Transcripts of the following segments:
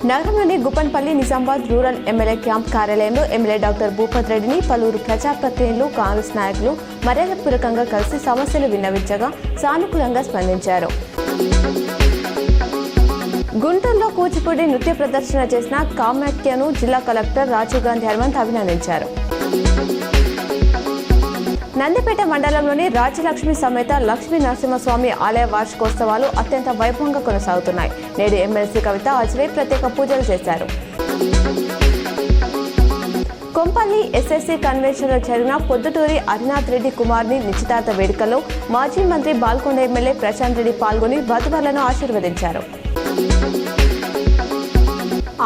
నగరంలోని గుప్పన్పల్లి Nizamabad rural MLA camp కార్యాలయంలో MLA doctor Bhupath రెడ్డిని పలువురు ప్రజాప్రతినిధులు, కాంగ్రెస్ నాయకులు మర్యాదపూర్వకంగా కలిసి సమస్యలు విన్నవించగా సానుకూలంగా స్పందించారు. గుంటూరులో కూచిపూడి నృత్య ప్రదర్శన చేసిన కామాఖ్యను జిల్లా కలెక్టర్ రాజీవ్ గాంధీ హనుమంత్ అభినందించారు. నందిపేట మండలంలోని రాజ్యలక్ష్మి సమేత లక్ష్మీ నరసింహస్వామి ఆలయ వార్షికోత్సవాలు అత్యంత వైభవంగా కొనసాగుతున్నాయి. నేడు ఎమ్మెల్సీ కవిత హాజరై ప్రత్యేక పూజలు చేశారు. కొంపల్లి ఎస్ఎస్సీ కన్వెన్షన్లో జరిగిన పొద్దుటూరి హరినాథ్ రెడ్డి కుమార్ని నిశ్చితార్థ వేడుకల్లో మాజీ మంత్రి బాల్కొండ ఎమ్మెల్యే ప్రశాంత్ రెడ్డి పాల్గొని వధువులను ఆశీర్వదించారు.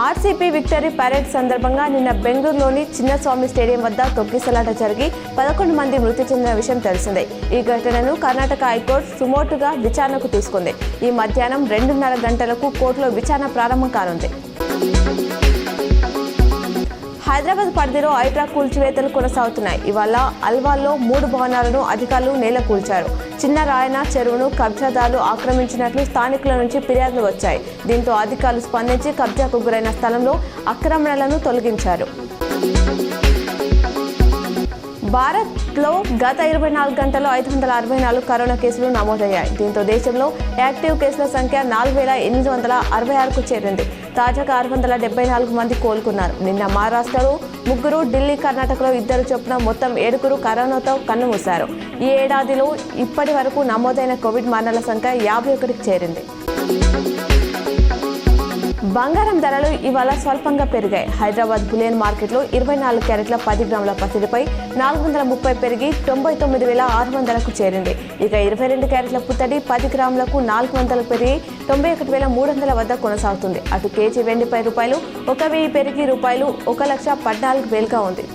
ఆర్సీపీ విక్టరీ పరేడ్ సందర్భంగా నిన్న బెంగళూరులోని చిన్నస్వామి స్టేడియం వద్ద తొక్కిసలాట జరిగి 11 మంది మృతి చెందిన విషయం తెలిసిందే. ఈ ఘటనను కర్ణాటక హైకోర్టు సుమోటుగా విచారణకు తీసుకుంది. ఈ మధ్యాహ్నం 2:30 గంటలకు కోర్టులో విచారణ ప్రారంభం కానుంది. హైదరాబాద్ పరిధిలో హైడ్రా కూల్చివేతలు కొనసాగుతున్నాయి. ఇవాళ అల్వాల్లో 3 భవనాలను అధికారులు నేల కూల్చారు. చిన్న రాయన చెరువును కబ్జాదారులు ఆక్రమించినట్లు స్థానికుల నుంచి ఫిర్యాదులు వచ్చాయి. దీంతో అధికారులు స్పందించి కబ్జాకు గురైన స్థలంలో ఆక్రమణలను తొలగించారు. భారత్లో గత 24 గంటల్లో 564 కరోనా కేసులు నమోదయ్యాయి. దీంతో దేశంలో యాక్టివ్ కేసుల సంఖ్య 4866కు చేరింది. తాజాగా 674 మంది కోలుకున్నారు. నిన్న మహారాష్ట్రలో 3, ఢిల్లీ, కర్ణాటకలో 2 చొప్పున మొత్తం 7 కరోనాతో కన్నుమూశారు. ఈ ఏడాదిలో ఇప్పటి వరకు నమోదైన కోవిడ్ మరణాల సంఖ్య 51కి చేరింది. బంగారం ధరలు ఇవాళ స్వల్పంగా పెరిగాయి. హైదరాబాద్ బులియన్ మార్కెట్లో 24 క్యారెట్ల 10 గ్రాముల పసిడిపై 430 పెరిగి 99,600కు చేరింది. ఇక 22 క్యారెట్ల పుత్తడి 10 గ్రాములకు 400 పెరిగి 91,300 వద్ద కొనసాగుతుంది. అటు కేజీ వెండిపై రూపాయలు 1,000 పెరిగి రూపాయలు 1,14,000గా ఉంది.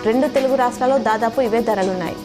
2 తెలుగు రాష్ట్రాల్లో దాదాపు ఇవే ధరలున్నాయి.